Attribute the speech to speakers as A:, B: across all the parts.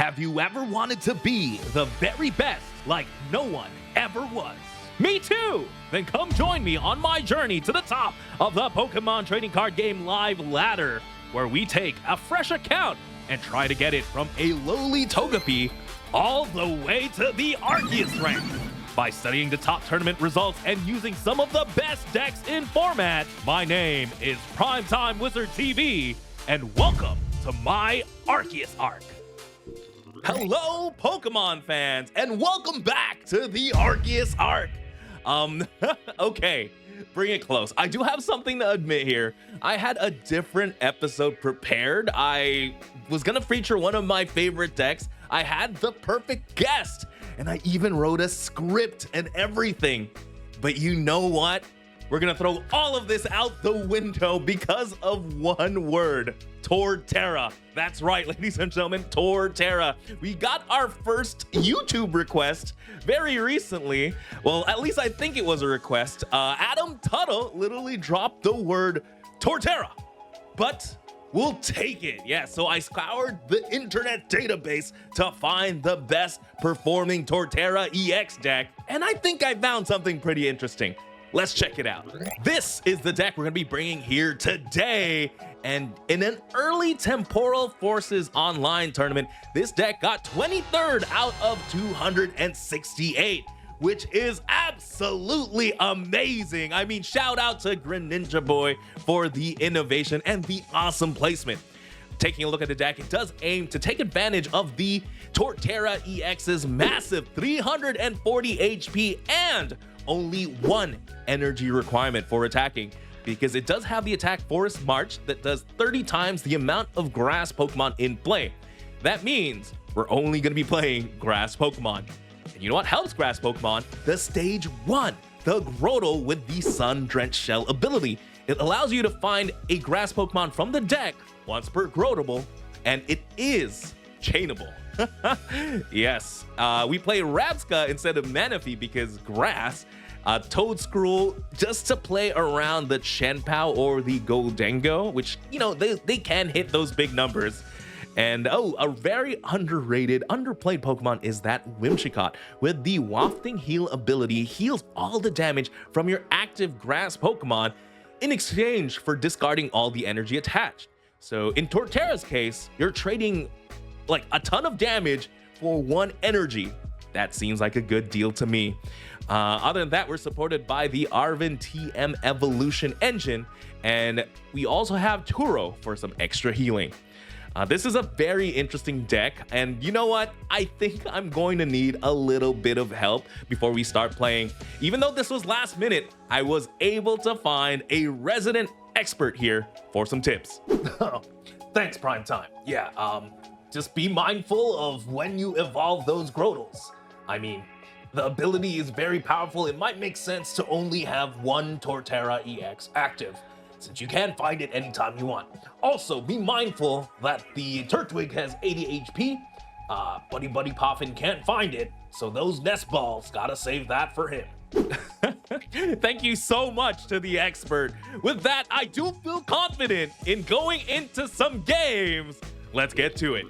A: Have you ever wanted to be the very best like no one ever was? Me too! Then come join me on my journey to the top of the Pokemon trading card game live ladder, where we take a fresh account and try to get it from a lowly Togepi all the way to the Arceus rank. By studying the top tournament results and using some of the best decks in format, my name is Primetime Wizard TV, and welcome to my Arceus Arc. Hello, Pokemon fans, and welcome back to the Arceus Arc. Okay, bring it close. I do have something to admit here. I had a different episode prepared. I was gonna feature one of my favorite decks. I had the perfect guest, and I even wrote a script and everything. But you know what? We're gonna throw all of this out the window because of one word: Torterra. That's right, ladies and gentlemen, Torterra. We got our first YouTube request very recently. Well, at least I think it was a request. Adam Tuttle literally dropped the word Torterra, but we'll take it. Yeah, so I scoured the internet database to find the best performing Torterra EX deck, and I think I found something pretty interesting. Let's check it out. This is the deck we're gonna be bringing here today. And in an early Temporal Forces online tournament, this deck got 23rd out of 268, which is absolutely amazing. I mean, shout out to Greninja Boy for the innovation and the awesome placement. Taking a look at the deck, it does aim to take advantage of the Torterra EX's massive 340 HP and only one energy requirement for attacking, because it does have the attack Forest March that does 30 times the amount of grass Pokemon in play. That means we're only going to be playing grass Pokemon. And you know what helps grass Pokemon? The stage 1, the Grotle with the Sun Drenched Shell ability. It allows you to find a grass Pokemon from the deck once per Grotable, and it is chainable. Yes, we play Rabsca instead of Manaphy because grass. Toedscruel just to play around the Chenpao or the Goldengo, which, you know, they can hit those big numbers. And oh, a very underrated, underplayed Pokemon is that Whimsicott with the Wafting Heal ability. Heals all the damage from your active grass Pokemon in exchange for discarding all the energy attached. So in Torterra's case, you're trading like a ton of damage for one energy. That seems like a good deal to me. Other than that, we're supported by the Arven TM Evolution engine, and we also have Turo for some extra healing. This is a very interesting deck, and you know what? I think I'm going to need a little bit of help before we start playing. Even though this was last minute, I was able to find a resident expert here for some tips. Thanks, Primetime. Yeah, just be mindful of when you evolve those Grotles. I mean, the ability is very powerful. It might make sense to only have one Torterra EX active, since you can find it anytime you want. Also, be mindful that the Turtwig has 80 HP. Buddy-Buddy Poffin can't find it, so those Nest Balls gotta save that for him. Thank you so much to the expert. With that, I do feel confident in going into some games. Let's get to it.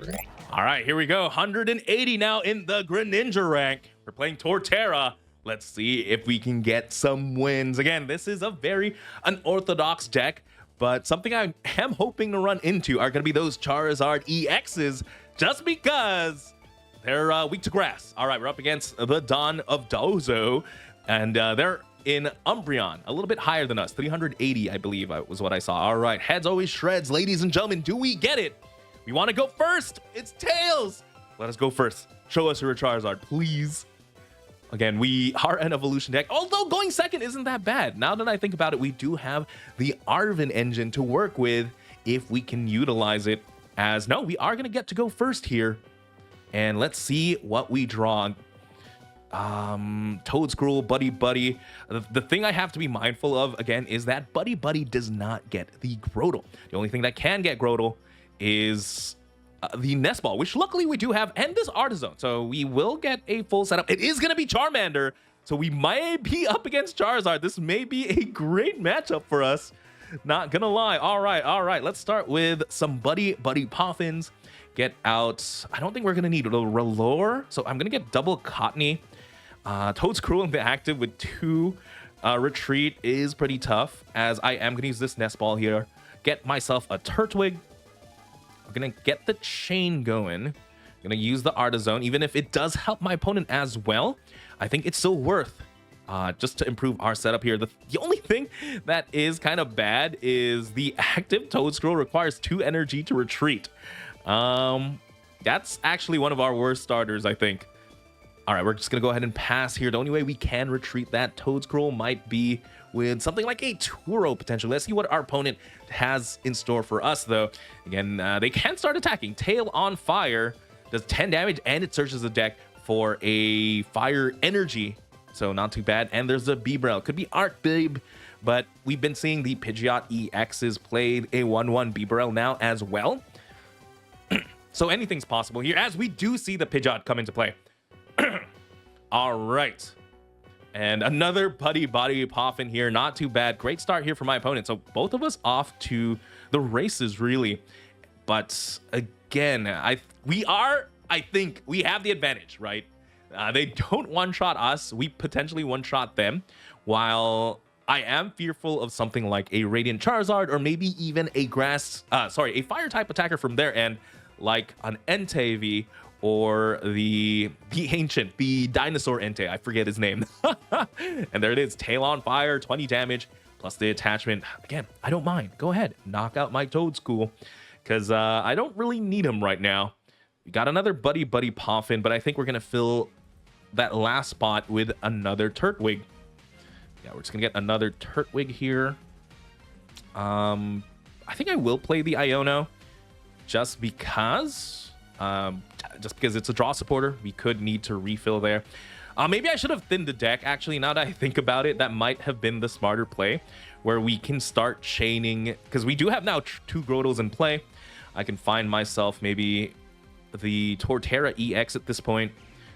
A: All right, here we go. 180 now in the Greninja rank. We're playing Torterra. Let's see if we can get some wins. Again, this is a very unorthodox deck, but something I am hoping to run into are going to be those Charizard EXs, just because they're weak to grass. All right, we're up against the Dawn of Dozo, and they're in Umbreon, a little bit higher than us. 380, I believe, was what I saw. All right, heads always shreds, ladies and gentlemen. Do we get it? We want to go first. It's Tails. Let us go first. Show us your Charizard, please. Again, we are an evolution deck, although going second isn't that bad. Now that I think about it, we do have the Arven engine to work with if we can utilize it. As no, we are going to get to go first here. And let's see what we draw. Toedscruel, Buddy-Buddy. The thing I have to be mindful of, again, is that Buddy-Buddy does not get the Grotle. The only thing that can get Grotle is the Nest Ball, which luckily we do have, and this Artazon. So we will get a full setup. It is going to be Charmander, so we might be up against Charizard. This may be a great matchup for us. Not gonna lie. All right. Let's start with some Buddy-Buddy Poffins. get out. I don't think we're going to need a Rellor, so I'm going to get double Cottonee. Toedscruel in the active with 2 retreat is pretty tough, as I am going to use this Nest Ball here. Get myself a Turtwig. I'm going to get the chain going. I'm going to use the Artazon, even if it does help my opponent as well. I think it's still worth just to improve our setup here. The only thing that is kind of bad is the active Toedscruel requires 2 energy to retreat. That's actually one of our worst starters, I think. All right, we're just going to go ahead and pass here. The only way we can retreat that Toedscruel might be with something like a Turo potentially. Let's see what our opponent has in store for us, though. Again, they can start attacking. Tail on Fire does 10 damage, and it searches the deck for a Fire Energy. So not too bad. And there's a Bibrel. Could be Art Babe, but we've been seeing the Pidgeot EXs played a 1/1 Bibrel now as well. So anything's possible here, as we do see the Pidgeot come into play. All right. And another Buddy-Buddy Poffin here. Not too bad. Great start here for my opponent. So both of us off to the races, really. But again, I think we have the advantage, right? They don't one-shot us. We potentially one-shot them. While I am fearful of something like a Radiant Charizard, or maybe even a a Fire-type attacker from their end, like an Entei V, or the dinosaur Entei. I forget his name. And there it is. Tail on Fire, 20 damage, plus the attachment. Again, I don't mind. Go ahead. Knock out my Toedscool, because I don't really need him right now. We got another Buddy-Buddy Poffin, but I think we're going to fill that last spot with another Turtwig. Yeah, we're just going to get another Turtwig here. I think I will play the Iono just because it's a draw supporter. We could need to refill there. Maybe I should have thinned the deck. Actually, now that I think about it, that might have been the smarter play, where we can start chaining, because we do have now 2 Grotles in play. I can find myself maybe the Torterra EX at this point.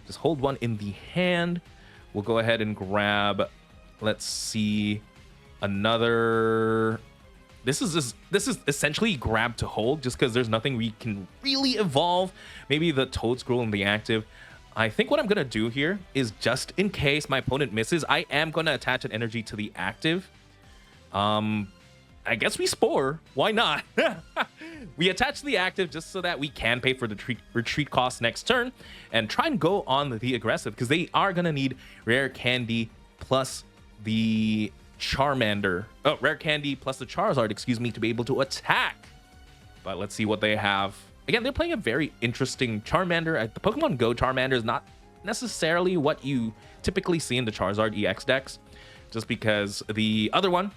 A: Just hold one in the hand. We'll go ahead and grab, let's see, another. This is essentially grab to hold, just because there's nothing we can really evolve. Maybe the Toedscruel in the active. I think what I'm going to do here is, just in case my opponent misses, I am going to attach an energy to the active. I guess we Spore. Why not? We attach the active just so that we can pay for the retreat cost next turn and try and go on the aggressive, because they are going to need Rare Candy plus the Charmander. Oh, Rare Candy plus the Charizard, excuse me, to be able to attack. But let's see what they have. Again, they're playing a very interesting Charmander. The Pokemon Go Charmander is not necessarily what you typically see in the Charizard EX decks, just because the other one,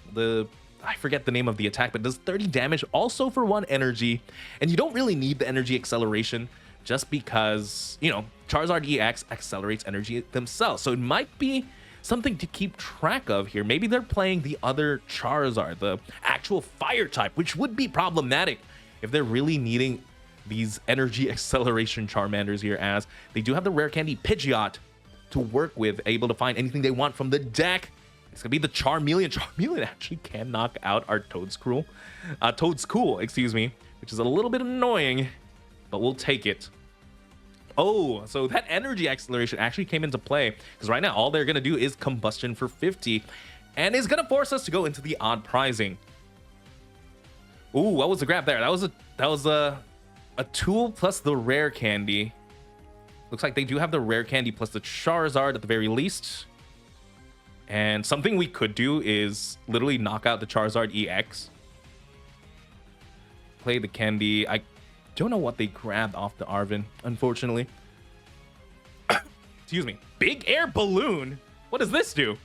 A: I forget the name of the attack, but does 30 damage also for 1 energy. And you don't really need the energy acceleration, just because, you know, Charizard EX accelerates energy themselves. So it might be something to keep track of here. Maybe they're playing the other Charizard, the actual fire type, which would be problematic if they're really needing these energy acceleration Charmanders here, as they do have the Rare Candy Pidgeot to work with, able to find anything they want from the deck. It's gonna be the Charmeleon. Charmeleon actually can knock out our Toedscruel, excuse me, which is a little bit annoying, but we'll take it. Oh, so that energy acceleration actually came into play, because right now all they're gonna do is combustion for 50, and is gonna force us to go into the odd prizing. Ooh, what was the grab there? That was a tool plus the Rare Candy. Looks like they do have the Rare Candy plus the Charizard at the very least. And something we could do is literally knock out the Charizard EX. Play the Candy. I don't know what they grabbed off the Arven, unfortunately. Excuse me. Big Air Balloon? What does this do?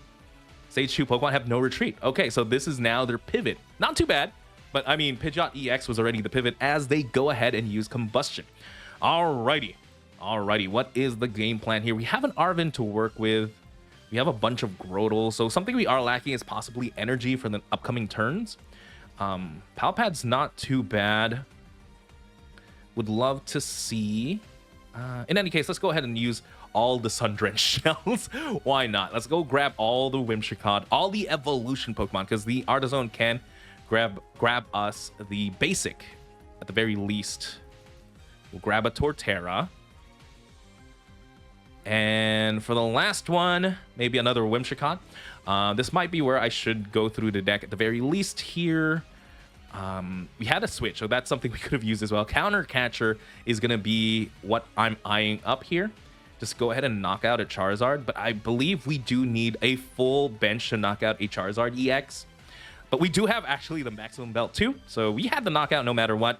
A: Stage 2 Pokemon have no retreat. Okay, so this is now their pivot. Not too bad. But, I mean, Pidgeot EX was already the pivot, as they go ahead and use Combustion. Alrighty. What is the game plan here? We have an Arven to work with. We have a bunch of Grotle, so something we are lacking is possibly energy for the upcoming turns. Pal Pad's not too bad. Would love to see. In any case, let's go ahead and use all the Sun-Drenched shells. Why not? Let's go grab all the Whimsicott, all the evolution Pokemon, because the Artazon can grab us the basic at the very least. We'll grab a Torterra. And for the last one, maybe another Whimsicott. This might be where I should go through the deck at the very least here. We had a switch, so that's something we could have used as well. Counter Catcher is going to be what I'm eyeing up here. Just go ahead and knock out a Charizard, but I believe we do need a full bench to knock out a Charizard EX. But we do have actually the Maximum Belt too, so we had the knockout no matter what.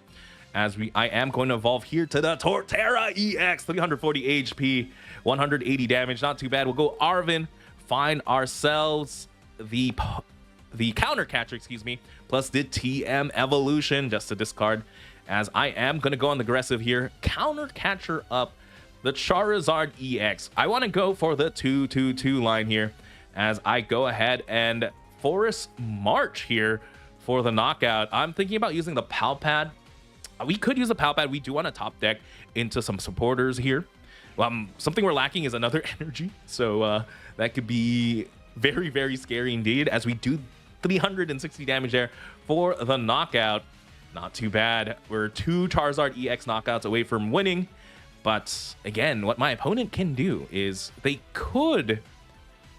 A: As I am going to evolve here to the Torterra EX, 340 HP, 180 damage, not too bad. We'll go Arven, find ourselves the Counter Catcher, excuse me, plus the TM Evolution, just to discard, as I am going to go on the aggressive here. Counter Catcher up the Charizard EX. I want to go for the 2-2-2 line here, as I go ahead and Forest March here for the knockout. I'm thinking about using the Pal Pad. We could use a Pal Pad. We do want to top deck into some supporters here. Something we're lacking is another energy, so that could be very, very scary indeed, as we do 360 damage there for the knockout. Not too bad. We're 2 Charizard EX knockouts away from winning, but again, what my opponent can do is they could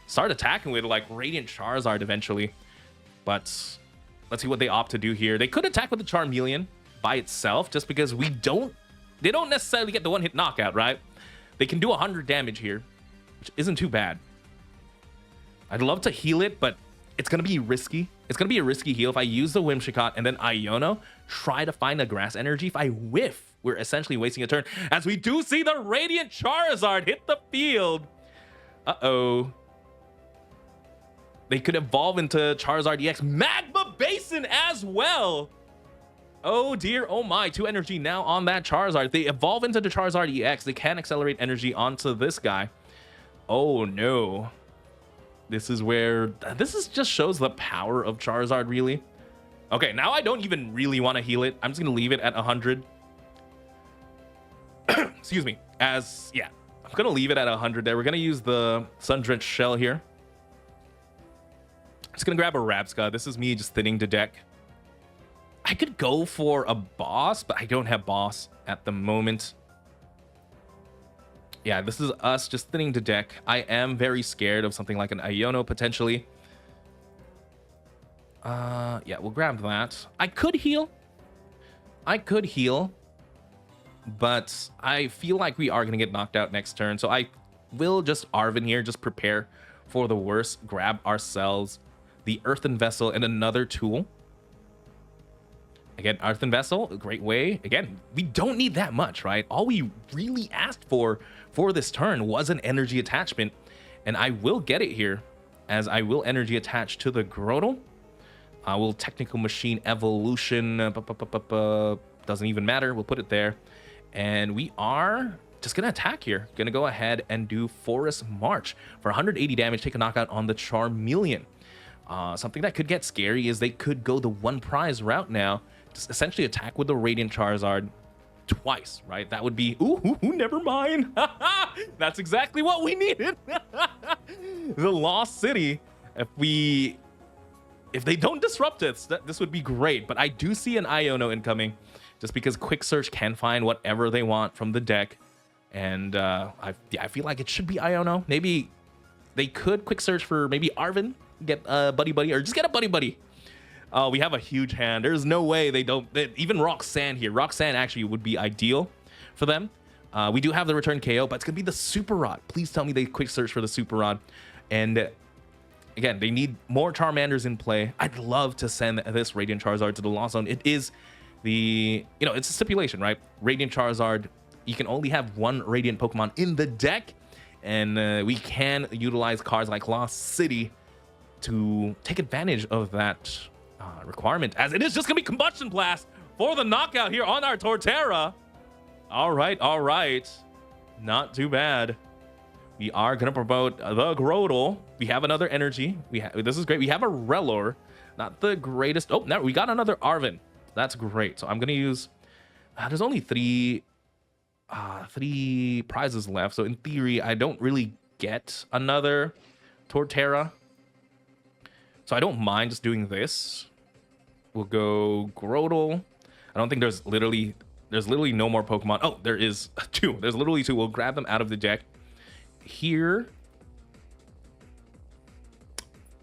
A: start attacking with like Radiant Charizard eventually, but let's see what they opt to do here. They could attack with the Charmeleon by itself, just because they don't necessarily get the one-hit knockout, right? They can do 100 damage here, which isn't too bad. I'd love to heal it, but it's going to be risky. It's going to be a risky heal if I use the Whimsicott and then Iono try to find a grass energy. If I whiff, we're essentially wasting a turn, as we do see the Radiant Charizard hit the field. Uh-oh. They could evolve into Charizard EX. Magma Basin as well. Oh dear, oh my, 2 energy now on that Charizard. If they evolve into the Charizard EX, they can accelerate energy onto this guy. Oh no. This just shows the power of Charizard, really. Okay, now I don't even really want to heal it. I'm just going to leave it at 100. Excuse me. I'm going to leave it at 100 there. We're going to use the Sun-Drenched Shell here. Just going to grab a Rabsca. This is me just thinning the deck. I could go for a boss, but I don't have boss at the moment. Yeah, this is us just thinning the deck. I am very scared of something like an Iono potentially. Yeah, we'll grab that. I could heal, but I feel like we are going to get knocked out next turn. So I will just Arven here, just prepare for the worst. Grab ourselves the Earthen Vessel and another tool. Again, Earthen Vessel, a great way. Again, we don't need that much, right? All we really asked for this turn was an energy attachment, and I will get it here, as I will energy attach to the Grotle. I will Technical Machine Evolution. Doesn't even matter. We'll put it there. And we are just going to attack here. Going to go ahead and do Forest March for 180 damage. Take a knockout on the Charmeleon. Something that could get scary is they could go the one prize route now. Just essentially attack with the Radiant Charizard twice, right? That would be... Ooh, never mind. That's exactly what we needed. The Lost City. If they don't disrupt us, this would be great. But I do see an Iono incoming, just because Quick Search can find whatever they want from the deck. And I feel like it should be Iono. Maybe they could Quick Search for maybe Arven, get a Buddy-Buddy, or just get a Buddy-Buddy. We have a huge hand. There's no way they don't... Even Roxanne here. Roxanne actually would be ideal for them. We do have the return KO, but it's going to be the Super Rod. Please tell me they Quick Search for the Super Rod. And again, they need more Charmanders in play. I'd love to send this Radiant Charizard to the Lost Zone. It is the... it's a stipulation, right? Radiant Charizard, you can only have 1 Radiant Pokemon in the deck. And we can utilize cards like Lost City to take advantage of that requirement, as it is just gonna be Combustion Blast for the knockout here on our Torterra. All right, not too bad. We are gonna promote the Grotle. We have another energy. This is great. We have a Rellor, not the greatest. Oh, no, we got another Arven. That's great. So I'm gonna use there's only three prizes left, so in theory I don't really get another Torterra. So I don't mind just doing this. We'll go Grotle. I don't think there's literally There's literally no more Pokemon. Oh, there is 2. There's literally 2. We'll grab them out of the deck. Here.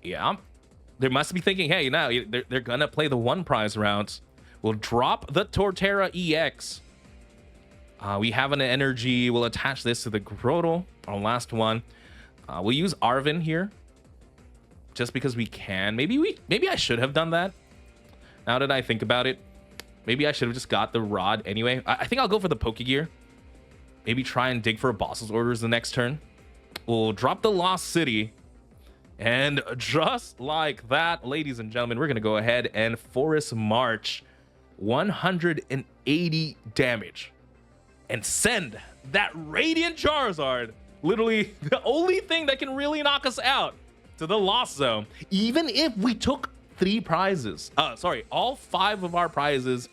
A: Yeah. They must be thinking, hey, now they're going to play the 1 prize rounds. We'll drop the Torterra EX. We have an energy. We'll attach this to the Grotle, our last one. We'll use Arven here. Just because we can. Maybe I should have done that. Now that I think about it. Maybe I should have just got the rod anyway. I think I'll go for the Pokégear. Maybe try and dig for boss's orders the next turn. We'll drop the Lost City. And just like that, ladies and gentlemen, we're going to go ahead and Forest March 180 damage. And send that Radiant Charizard, literally the only thing that can really knock us out, to the Lost Zone. Even if we took 3 prizes, all 5 of our prizes,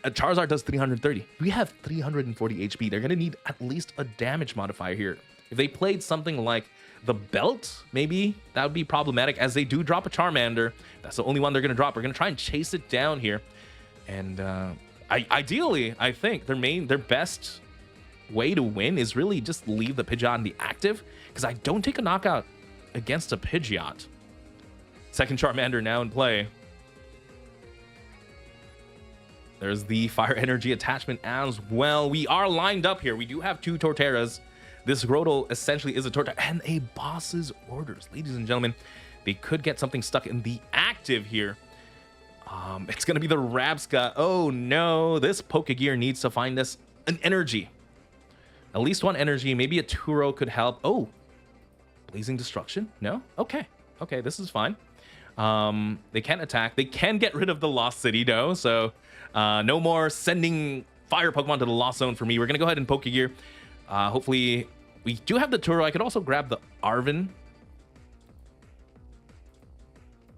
A: a Charizard does 330. We have 340 HP. They're gonna need at least a damage modifier here. If they played something like the Belt, maybe that would be problematic, as they do drop a Charmander. That's the only one they're gonna drop. We're gonna try and chase it down here, and ideally, I think their best way to win is really just leave the Pidgeot in the active, because I don't take a knockout against a Pidgeot. Second Charmander now in play. There's the Fire Energy attachment as well. We are lined up here. We do have 2 Torterras. This Grotle essentially is a Torterra and a boss's orders. Ladies and gentlemen, they could get something stuck in the active here. It's going to be the Rabsca. Oh no, this Pokégear needs to find us an energy. At least 1 energy. Maybe a Turo could help. Oh, Blazing Destruction? No? Okay. Okay, this is fine. They can't attack. They can get rid of the Lost City, though. So no more sending fire Pokemon to the Lost Zone for me. We're going to go ahead and Pokégear. Hopefully, we do have the Turo. I could also grab the Arven.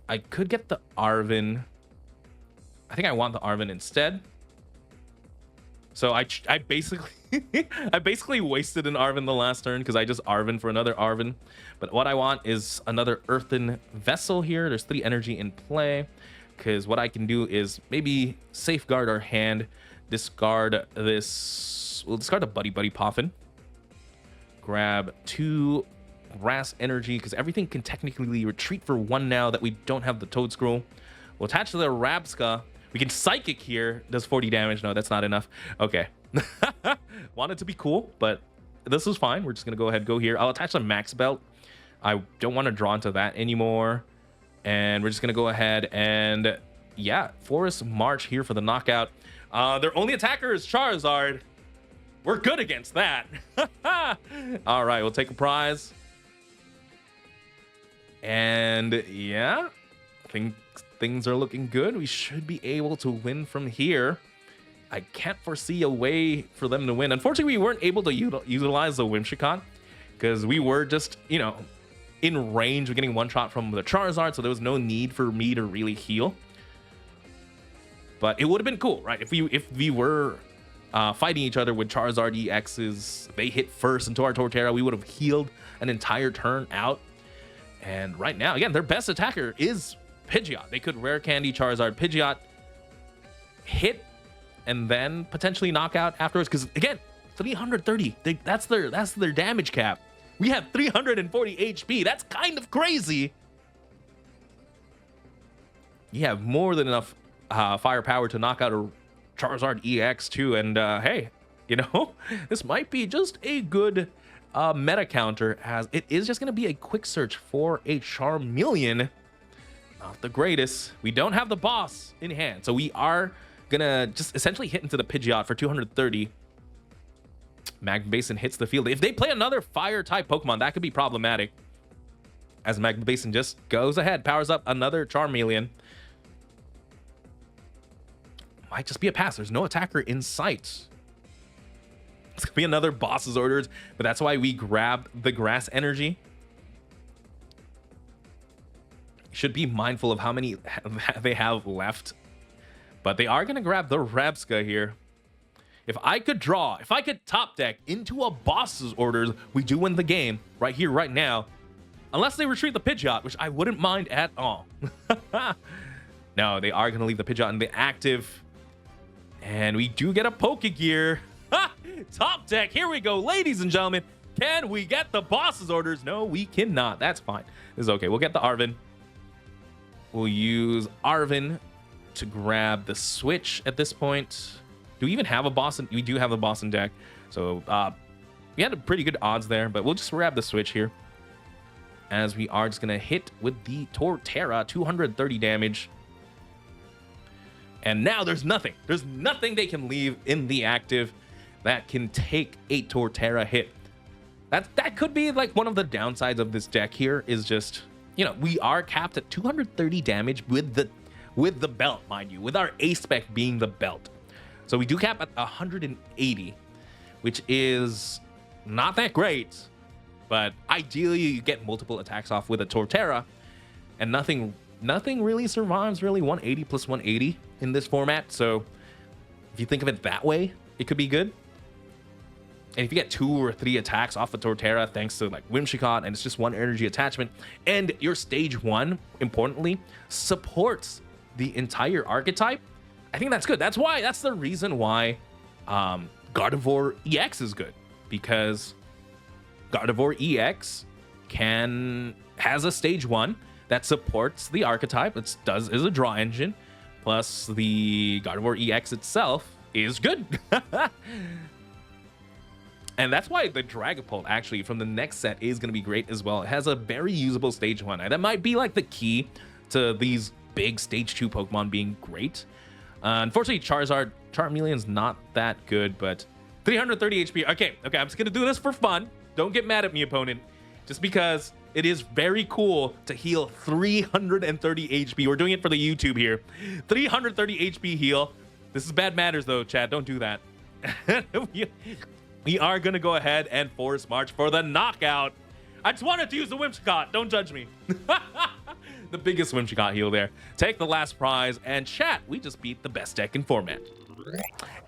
A: I could get the Arven. I think I want the Arven instead. So I basically I basically wasted an Arven the last turn because I just Arven for another Arven. But what I want is another Earthen Vessel here. There's 3 energy in play, because what I can do is maybe safeguard our hand, discard this. We'll discard the Buddy-Buddy Poffin. Grab 2 Grass Energy, because everything can technically retreat for 1 now that we don't have the Toedscruel. We'll attach to the Rabsca. We can Psychic here. Does 40 damage. No, that's not enough. Okay. Want it to be cool, but this is fine. We're just going to go ahead and go here. I'll attach the Max Belt. I don't want to draw into that anymore. And we're just going to go ahead and, yeah, Forest March here for the knockout. Their only attacker is Charizard. We're good against that. All right, we'll take a prize. And, yeah, I think things are looking good. We should be able to win from here. I can't foresee a way for them to win. Unfortunately, we weren't able to utilize the Whimsicott, because we were just, you know, in range of getting 1-shot from the Charizard, so there was no need for me to really heal. But it would have been cool, right? If we were fighting each other with Charizard EXs, they hit first into our Torterra, we would have healed an entire turn out. And right now, again, their best attacker is Pidgeot. They could Rare Candy Charizard Pidgeot, hit, and then potentially knock out afterwards. Because again, 330. That's their damage cap. We have 340 HP. That's kind of crazy. You have more than enough firepower to knock out a Charizard EX too. And hey, you know, this might be just a good meta counter, as it is just going to be a quick search for a Charmeleon. Not the greatest. We don't have the boss in hand, so we are gonna just essentially hit into the Pidgeot for 230. Magma Basin hits the field. If they play another fire type Pokemon, that could be problematic, as Magma Basin just goes ahead, powers up another Charmeleon. Might just be a pass. There's no attacker in sight. It's gonna be another boss's orders, but that's why we grab the Grass Energy. Should be mindful of how many they have left, but they are going to grab the Rabsca here. If I could top deck into a boss's orders, we do win the game right here, right now, unless they retreat the Pidgeot, which I wouldn't mind at all. No, they are going to leave the Pidgeot in the active, And we do get a Pokégear. Top deck. Here we go, ladies and gentlemen. Can we get the boss's orders? No, we cannot. That's fine. This is okay. We'll get the Arven. We'll use Arven to grab the switch at this point. Do we even have a boss? We do have the boss in deck. So we had a pretty good odds there, but we'll just grab the switch here. As we are just going to hit with the Torterra, 230 damage. And now there's nothing. There's nothing they can leave in the active that can take a Torterra hit. That could be like one of the downsides of this deck here is just, you know, we are capped at 230 damage with the belt, mind you, with our A spec being the belt. So we do cap at 180, which is not that great, but ideally you get multiple attacks off with a Torterra, and nothing really survives really 180 plus 180 in this format. So if you think of it that way, it could be good. And if you get 2 or 3 attacks off the Torterra, thanks to like Whimsicott, and it's just 1 energy attachment, and your stage 1, importantly, supports the entire archetype, I think that's good. That's the reason why Gardevoir EX is good, because Gardevoir EX has a stage 1 that supports the archetype. It is a draw engine, plus the Gardevoir EX itself is good. And that's why the Dragapult actually from the next set is going to be great as well. It has a very usable stage 1. And that might be like the key to these big stage 2 Pokemon being great. Unfortunately, Charmeleon's not that good, but 330 HP. Okay, I'm just going to do this for fun. Don't get mad at me, opponent. Just because it is very cool to heal 330 HP. We're doing it for the YouTube here. 330 HP heal. This is bad manners though, chat. Don't do that. We are going to go ahead and force march for the knockout. I just wanted to use the Whimsicott. Don't judge me. The biggest Whimsicott heal there. Take the last prize. And chat, we just beat the best deck in format.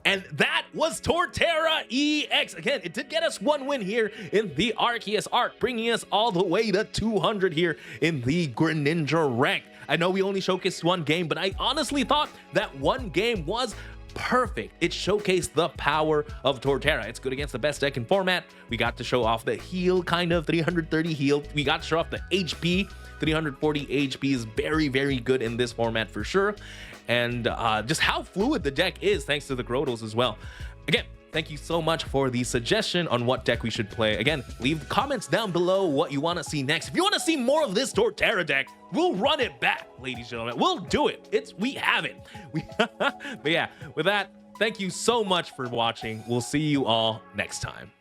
A: And that was Torterra EX. Again, it did get us 1 win here in the Arceus Arc, bringing us all the way to 200 here in the Greninja rank. I know we only showcased 1 game, but I honestly thought that 1 game was perfect. It showcased the power of Torterra. It's good against the best deck in format. We got to show off the heal, kind of 330 heal. We got to show off the HP. 340 HP is very, very good in this format for sure. And just how fluid the deck is thanks to the Grotles as well. Again, thank you so much for the suggestion on what deck we should play. Again, leave comments down below what you want to see next. If you want to see more of this Torterra deck, we'll run it back, ladies and gentlemen. We'll do it. We have it. But yeah, with that, thank you so much for watching. We'll see you all next time.